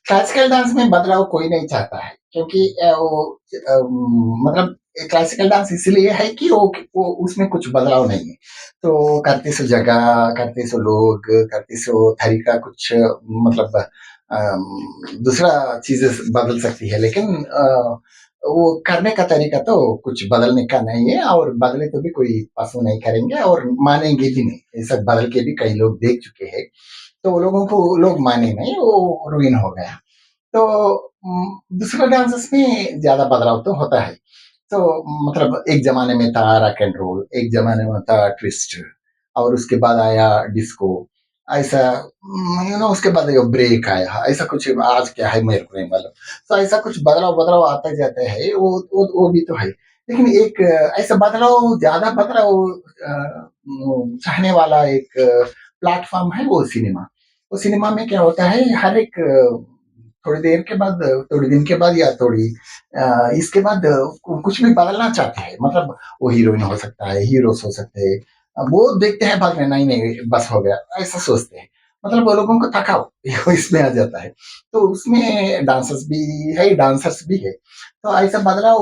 Classical dance में बदलाव कोई नहीं चाहता है क्योंकि मतलब क्लासिकल डांस इसलिए है कि वो उसमें कुछ बदलाव नहीं है। तो करते सो जगह, करते सो लोग, करते सो तरीका कुछ मतलब दूसरा चीजें बदल सकती है, लेकिन वो करने का तरीका तो कुछ बदलने का नहीं है, और बदले तो भी कोई पसंद नहीं करेंगे और मानेंगे भी नहीं। ऐसा बदल के भी कई लोग देख चुके हैं, तो वो लोगों को लोग माने नहीं, वो रुइन हो गया। तो दूसरे डांसेस में ज्यादा बदलाव तो होता है। तो मतलब एक जमाने में था रॉक एंड रोल, एक जमाने में था ट्विस्ट, और उसके बाद आया डिस्को, ऐसा उसके बाद ये ब्रेक आया, ऐसा कुछ आज क्या है मेरे को नहीं मालूम। तो ऐसा कुछ बदलाव बदलाव आते जाते हैं, वो भी तो है। लेकिन एक ऐसा बदलाव, ज्यादा बदलाव चाहने वाला एक प्लेटफॉर्म है वो सिनेमा। वो सिनेमा में क्या होता है, हर एक थोड़ी देर के बाद, थोड़ी दिन के बाद, या थोड़ी इसके बाद कुछ भी बदलना चाहते हैं। मतलब वो हीरोइन हो सकता है, हीरोस हो सकते हैं, वो देखते हैं बाद में, नहीं नहीं बस हो गया, ऐसा सोचते हैं। मतलब वो लोगों को थकाओ इसमें आ जाता है। तो उसमें डांसर्स भी है, डांसर्स भी है। तो ऐसा बदलाव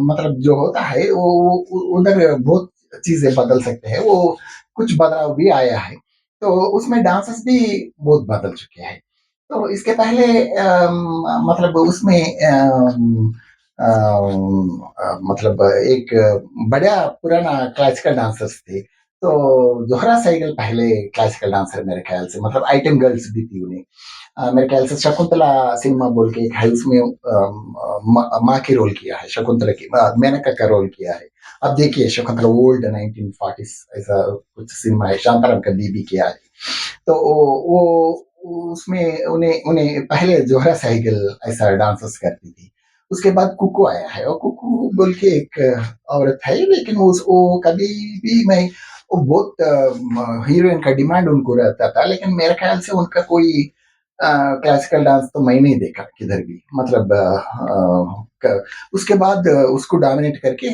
मतलब जो होता है वो उधर बहुत चीजें बदल सकते हैं, वो कुछ बदलाव भी आया है। तो उसमें डांसर्स भी बहुत बदल चुके हैं। तो इसके पहले मतलब उसमें मतलब एक बड़ा पुराना क्लासिकल डांसर्स थे। तो जोहरा सहगल पहले क्लासिकल डांसर मेरे ख्याल से, मतलब आइटम गर्ल्स भी थी उन्हें। मेरे ख्याल से शकुंतला सिनेमा बोल के एक है, उसमें माँ की रोल किया है, शकुंतला की मेनका का रोल किया है। अब देखिए शकुंतला ओल्ड 1940s ऐसा कुछ सिनेमा है, शांताराम का बीबी किया है। तो वो उसमें उन्हें उन्हें पहले जोहरा सहगल ऐसा डांसेस करती थी। उसके बाद कुकू आया है, और कुकू बोल के एक औरत है, लेकिन वो कभी भी मैं, वो बहुत हीरोइन का डिमांड उनको रहता था, लेकिन मेरे ख्याल से उनका कोई क्लासिकल डांस तो मैं नहीं देखा किधर भी। मतलब उसके बाद उसको डोमिनेट करके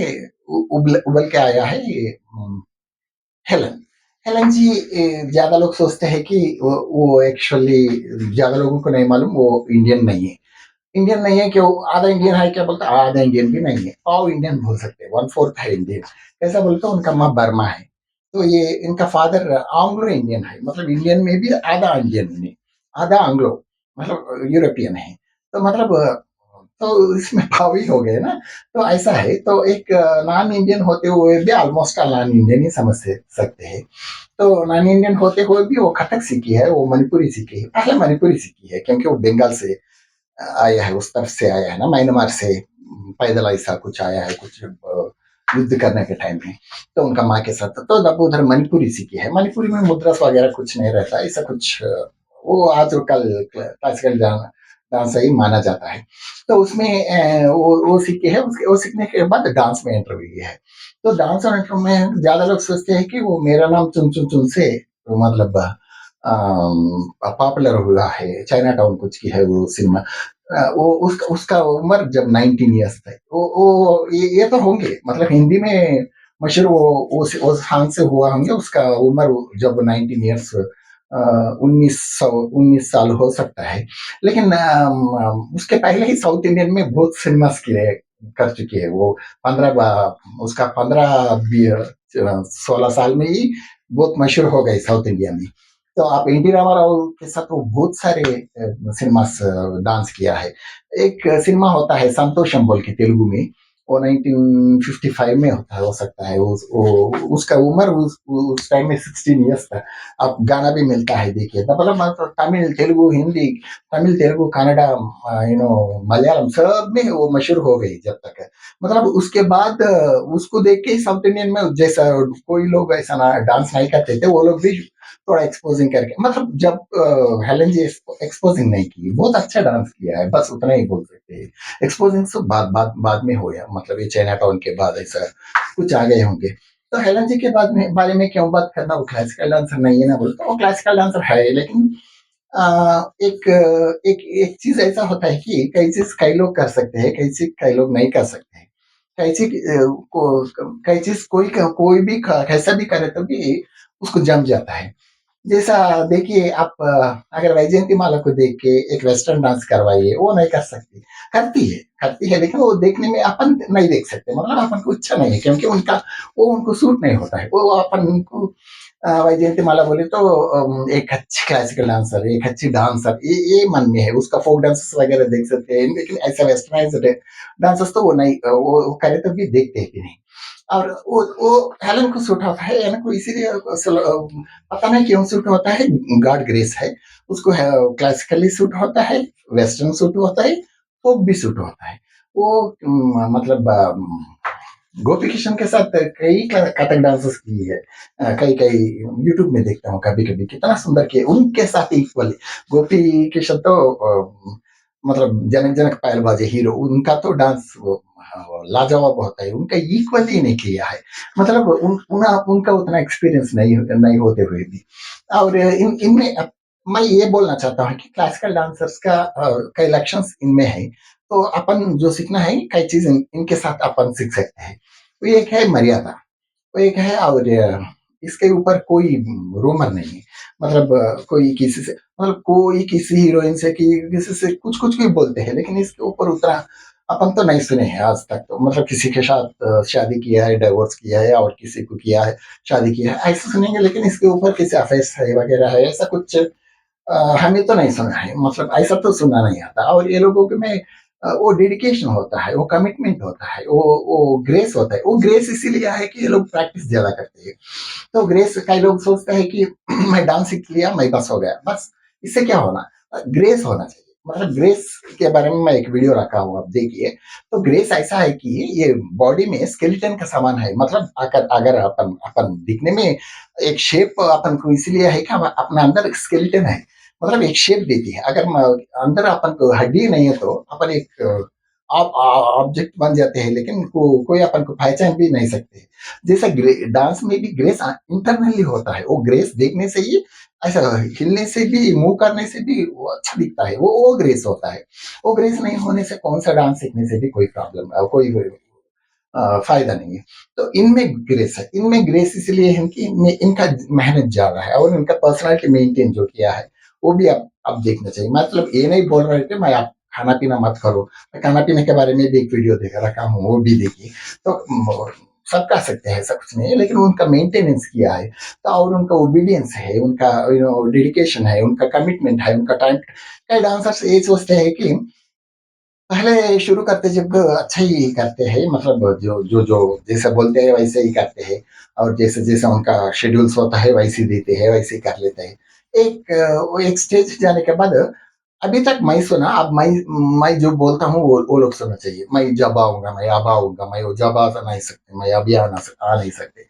उबल उबल के आया है ये हेलन। हेलन जी ज्यादा लोग सोचते हैं कि वो एक्चुअली, ज्यादा लोगों को नहीं मालूम वो इंडियन नहीं है। इंडियन नहीं है क्यों? आधा इंडियन है क्या बोलते, आधा इंडियन भी नहीं है, पाव इंडियन बोल सकते हैं, वन फोर्थ है इंडियन। कैसा बोलते हैं, उनका माँ बर्मा है। तो ये इनका फादर आंग्लो इंडियन है, मतलब इंडियन में भी आधा इंडियन नहीं, आधा आंग्लो, मतलब यूरोपियन है। तो मतलब तो इसमें पाव ही हो गए ना। तो ऐसा है, तो एक नॉन इंडियन होते हुए भी ऑलमोस्ट नॉन इंडियन ही समझ सकते हैं। तो नॉन इंडियन होते हुए भी वो कथक सीखी है, वो मणिपुरी सीखी है, पहले मणिपुरी सीखी है क्योंकि वो बंगाल से आया है, उस तरफ से आया है ना, म्यांमार से पैदल ऐसा कुछ आया है, कुछ युद्ध करने के टाइम में। तो उनका माँ के साथ, तो जब उधर मणिपुरी सीखी है, मणिपुरी में मुद्रास वगैरह कुछ नहीं रहता, ऐसा कुछ वो आज कल क्लासिकल डांस ही माना जाता है। तो उसमें वो सीखे है, उसके वो सीखने के बाद डांस में एंटर हुई है। तो डांस और एंटर में ज्यादा लोग सोचते हैं कि वो मेरा नाम चुन चुन चुन से मतलब पॉपुलर हुआ है, चाइना टाउन कुछ की है वो सिनेमा। वो उसका उम्र जब 19 ईयर्स थे, वो ये तो होंगे, मतलब हिंदी में मशहूर वो उस हाथ से हुआ होंगे, उसका उम्र जब 19 ईयर्स, 19 साल हो सकता है। लेकिन उसके पहले ही साउथ इंडियन में बहुत सिनेमास किए कर चुकी है वो। 15 उसका 16 साल में ही बहुत मशहूर हो गई साउथ इंडिया में। तो आप एनटी रामाराव के साथ वो बहुत सारे सिनेमास डांस किया है। एक सिनेमा होता है संतोषम बोल के तेलुगु में, वो 1955 में होता है, हो सकता है उसका उम्र उस टाइम में 16 ईयर्स था। अब गाना भी मिलता है, देखिए मतलब तमिल तेलुगु हिंदी, तमिल तेलुगु कन्नड़ा, मलयालम सब में वो मशहूर हो गई जब तक। मतलब उसके बाद उसको देख के साउथ इंडियन में जैसा कोई लोग ऐसा ना डांस नहीं करते थे, वो लोग भी थोड़ा एक्सपोजिंग करके, मतलब जब हेलन जी एक्सपोजिंग नहीं की, बहुत अच्छा डांस किया है, बस उतना ही बोल सकते हैं। एक्सपोजिंग तो बाद में हो, या मतलब ये चाइना टाउन के बाद ऐसा कुछ आ गए होंगे। तो हेलन जी के बारे में क्यों बात करना, वो क्लासिकल डांसर नहीं है ना बोलते, वो क्लासिकल डांसर है, लेकिन एक एक एक चीज ऐसा होता है कि कई चीज कई लोग कर सकते हैं, कई चीज कई लोग नहीं कर सकते हैं। कई चीज कई चीज कोई कोई भी कैसा भी करे तो भी उसको जम जाता है। जैसा देखिए आप अगर वैजयंतीमाला को देख के एक वेस्टर्न डांस करवाइए, वो नहीं कर सकती। करती है लेकिन वो देखने में अपन नहीं देख सकते, मतलब अपन को इच्छा नहीं है क्योंकि उनका वो उनको सूट नहीं होता है। वो अपन को वैजयंतीमाला बोले तो एक अच्छी क्लासिकल डांसर, एक अच्छी डांसर ये मन में है। उसका फोक डांसेस वगैरह देख सकते हैं, लेकिन ऐसा वेस्टर्नाइज्ड डांसेस तो वो नहीं वो करे तो भी देखते हैं कि नहीं। और वो हेलन को सूट होता है, हेलन को इसीलिए पता नहीं क्यों सूट होता है, गॉड ग्रेस है उसको। क्लासिकली सूट होता है, वेस्टर्न सूट होता है, फोक भी सूट होता है। वो मतलब गोपी किशन के साथ कई कथक डांसेस की है। कई कई यूट्यूब में देखता हूँ कभी कभी, कितना सुंदर किए उनके साथ इक्वली। गोपी किशन तो मतलब जनक जनक पायलबाजी हीरो, उनका तो डांस लाजवाब होता है, उनका इक्वली नहीं किया है। मतलब उनका उतना एक्सपीरियंस नहीं होते हुए भी। और इनमें मैं ये बोलना चाहता हूँ कि क्लासिकल डांसर्स का कई लक्षण इनमें है। तो अपन जो सीखना है कई चीज इनके साथ अपन सीख सकते हैं। तो एक है मर्यादा, वो एक है, और इसके ऊपर कोई रूमर नहीं है। मतलब कोई किसी से, मतलब कोई किसी हीरोइन से कि किसी से कुछ कुछ भी बोलते हैं, लेकिन इसके ऊपर उतना अपन तो नहीं सुने हैं आज तक। तो मतलब किसी के साथ शादी किया है, डाइवोर्स किया है, और किसी को किया है, शादी किया है, ऐसा सुनेंगे, लेकिन इसके ऊपर किसी अफेयर्स है वगैरह है ऐसा कुछ हमें तो नहीं सुना है। मतलब ऐसा तो सुना नहीं आता। और ये लोगों के में वो डेडिकेशन होता है, वो कमिटमेंट होता है, वो ग्रेस होता है। वो ग्रेस इसीलिए है कि ये लोग प्रैक्टिस ज्यादा करते हैं। तो ग्रेस कई लोग सोचते हैं कि मैं डांस सीख लिया, मैं बस हो गया, बस इससे क्या होना। ग्रेस होना चाहिए। मतलब ग्रेस के बारे में मैं एक वीडियो रखा हूँ, आप देखिए। तो ग्रेस ऐसा है कि ये बॉडी में स्केलेटन का सामान है। मतलब अगर अगर अपन अपन दिखने में एक शेप अपन को इसलिए है कि अपना अंदर स्केलेटन है, मतलब एक शेप देती है। अगर अंदर अपन को हड्डी नहीं है तो अपन एक ऑब्जेक्ट बन जाते हैं, लेकिन कोई अपन को पहचान भी नहीं सकते। जैसा डांस में भी ग्रेस इंटरनली होता है। वो ग्रेस देखने से ही, ऐसा हिलने से भी, मूव करने से भी वो अच्छा दिखता है। वो ग्रेस होता है। वो ग्रेस नहीं होने से कौन सा डांस सीखने से भी कोई प्रॉब्लम, कोई फायदा नहीं है। तो इनमें ग्रेस है, इनमें ग्रेस इसलिए है कि इनमें इनका मेहनत ज्यादा है, और इनका पर्सनालिटी मेंटेन जो किया है वो भी आप देखना चाहिए। मतलब ये नहीं बोल रहे थे मैं आप खाना पीना मत करो, मैं खाना पीने के बारे में भी एक वीडियो देख रखा हूँ, वो भी देखिए। तो सब कर सकते हैं, ऐसा कुछ नहीं है, लेकिन उनका मेंटेनेंस किया है। तो और उनका ओबीडियंस है, उनका डेडिकेशन है, उनका कमिटमेंट है, उनका टाइम। कई डांसर्स ये सोचते हैं कि पहले शुरू करते जब अच्छा ही करते हैं, मतलब जो जैसे बोलते हैं वैसे ही करते हैं, और जैसे जैसे उनका शेड्यूल्स होता है वैसे ही देते हैं, वैसे ही कर लेते हैं। वो एक स्टेज जाने के बाद अभी तक मैं सुना, अब मैं जो बोलता हूँ वो लोग सुनना चाहिए। मैं जब आऊंगा, मैं अब आऊंगा, मैं वो जब आ नहीं सकते, मैं अभी आ नहीं सकते,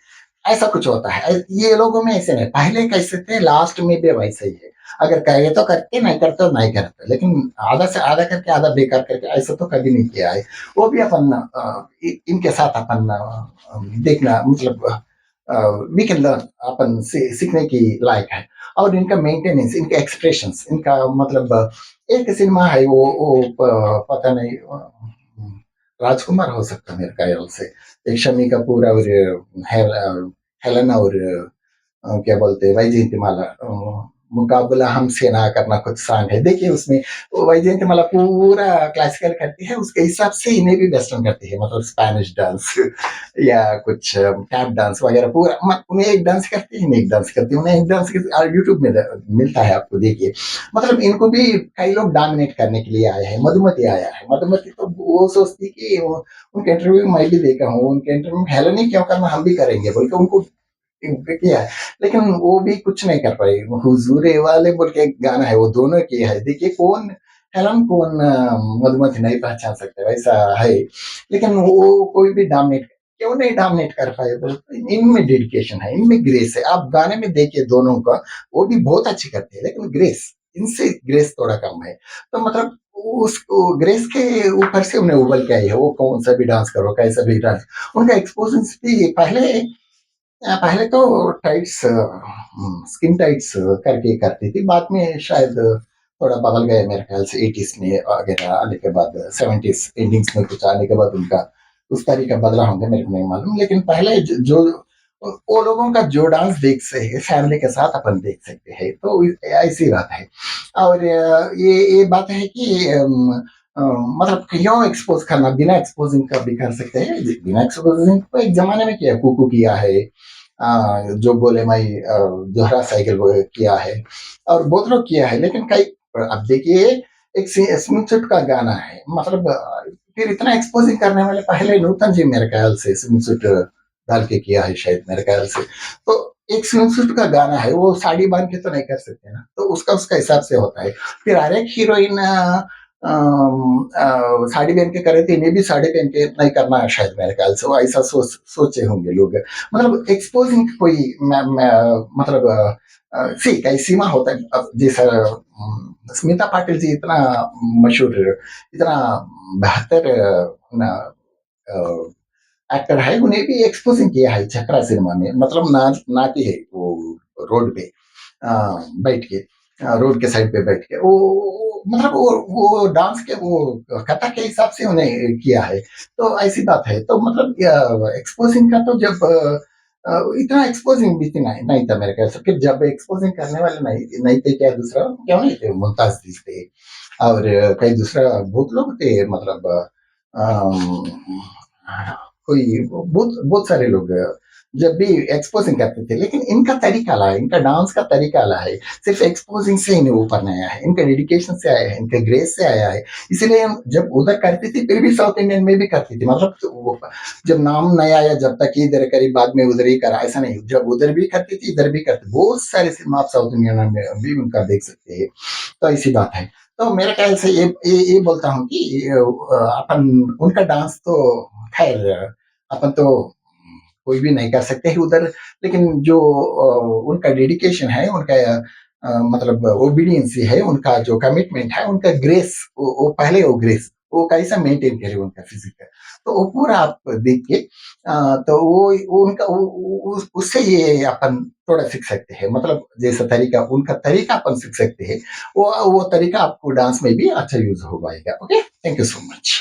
ऐसा कुछ होता है। ये लोगों में ऐसे नहीं, पहले कैसे थे, लास्ट में भी वैसे ही है। अगर करे तो करते, नहीं करते तो नहीं करते, लेकिन आधा से आधा करके आधा बेकार करके ऐसा तो कभी नहीं किया है। वो भी अपन इनके साथ अपन देखना, मतलब वी कैन लर्न, अपन सीखने की लायक है। और इनका मेंटेनेंस, इनके एक्सप्रेशंस, इनका मतलब एक सिनेमा है वो पता नहीं राजकुमार हो सकता है मेरे ख्याल से। एक शमी कपूर और हेलन और क्या बोलते हैं वैजयंतीमाला, मुकाबला हमसे ना करना कुछ सॉन्ग है, देखिए उसमें वैजयंतीमाला पूरा क्लासिकल करती है, उसके हिसाब से इन्हें भी वेस्टर्न करती है, मतलब स्पेनिश डांस या कुछ टैप डांस वगैरह पूरा। उन्हें एक डांस करती है, इन्हें एक डांस करती है, उन्हें एक डांस यूट्यूब में मिलता है, आपको देखिए। मतलब इनको भी कई लोग डोमिनेट करने के लिए आए हैं। मधुमति आया है, मधुमति तो वो सोचती कि उनके इंटरव्यू में मैं भी देखा हूँ, उनके इंटरव्यू में हेलो नहीं क्यों करना, हम भी करेंगे बोल के उनको किया है। लेकिन वो भी कुछ नहीं कर पाई। हुजूरे वाले बोल के एक गाना है, वो दोनों किए है, देखिए कौन हेलन कौन मधुमति नहीं पहचान सकते, वैसा है। लेकिन वो कोई भी डोमिनेट क्यों नहीं डोमिनेट कर पाए बोल, इनमें डेडिकेशन है, इनमें ग्रेस है। आप गाने में देखिए दोनों का, वो भी बहुत अच्छी करते हैं, लेकिन ग्रेस, इनसे ग्रेस थोड़ा कम है। तो मतलब उस ग्रेस के ऊपर से उन्हें उबल के आई है। वो कौन सा भी डांस करो, कैसा भी डांस, उनका एक्सपोजेंस भी पहले तो टाइट्स, स्किन टाइट्स करके करती थी, बाद में शायद थोड़ा बदल गए मेरे ख्याल से 80s में वगैरह आने के बाद, 70s एंडिंग्स में कुछ आने के बाद उनका उस तरीका बदला होंगे, मेरे को नहीं मालूम। लेकिन पहले जो वो लोगों का जो डांस देख से फैमिली के साथ अपन देख सकते हैं, तो ऐसी बात है। और ये बात है कि मतलब क्यों एक्सपोज करना, बिना एक्सपोजिंग का भी कर सकते हैं, बिना एक्सपोजिंग को एक जमाने में किया, कुकू किया है, जो बोले मैं दोहरा साइकिल किया है, और बहुत लोग किया है, लेकिन कई, अब देखिए, एक स्मिथ सुट का गाना है, मतलब फिर इतना एक्सपोजिंग करने वाले पहले नूतन जी मेरे ख्याल से स्मिथ सुट डाल के किया है शायद, मेरे ख्याल से। तो एक स्विम सूट का गाना है, वो साड़ी बांध के तो नहीं कर सकते ना, तो उसका उसका हिसाब से होता है। फिर हर एक हीरोइन साड़ी पहन के करे थे, इन्हें भी साड़ी पहन के नहीं करना है शायद, मेरे ख्याल से वो ऐसा सोचे होंगे लोग। मतलब एक्सपोजिंग कोई मतलब सी कई सीमा होता है। अब जैसा स्मिता पाटिल जी इतना मशहूर, इतना बेहतर एक्टर है, उन्हें भी एक्सपोजिंग किया है छकरा सिनेमा में, मतलब नाती है वो रोड पे बैठ के, रोड के साइड पे बैठ के, मतलब वो डांस के वो कथा के हिसाब से उन्हें किया है। तो ऐसी बात है, तो मतलब एक्सपोजिंग का तो जब इतना एक्सपोजिंग भी नहीं, नहीं था मेरे ख्याल से। फिर जब एक्सपोजिंग करने वाले नहीं नहीं थे, क्या दूसरा क्यों नहीं थे, मुमताज अजीज थे, और कई दूसरा बहुत लोग थे, मतलब अम, कोई बहुत बहुत सारे लोग जब भी एक्सपोजिंग करते थे, लेकिन इनका तरीका अलग है, इनका डांस का तरीका अलग है। सिर्फ एक्सपोजिंग से इन्हें ऊपर नहीं आया है, इनका डेडिकेशन से आया है, इनका ग्रेस से आया है। इसीलिए हम जब उधर करती थी, फिर भी साउथ इंडियन में भी करती थी, मतलब तो जब नाम नहीं आया, जब तक इधर करी, बाद में उधर ही करा, ऐसा नहीं, जब उधर भी करती थी इधर भी करती, बहुत सारे सिनेमा आप साउथ इंडियन में भी उनका देख सकते हैं। तो ऐसी बात है। तो मेरे ख्याल से ये बोलता हूँ कि अपन उनका डांस तो खैर अपन तो कोई भी नहीं कर सकते हैं उधर, लेकिन जो उनका डेडिकेशन है, उनका मतलब ओबीडियंस है, उनका जो कमिटमेंट है, उनका ग्रेस, वो पहले वो ग्रेस वो कैसा मेंटेन करे उनका फिजिक, तो वो पूरा आप देख के तो वो उनका उससे ये अपन थोड़ा सीख सकते हैं, मतलब जैसा तरीका उनका तरीका अपन सीख सकते हैं, वो तरीका आपको डांस में भी अच्छा यूज हो पाएगा। Okay, thank you so much.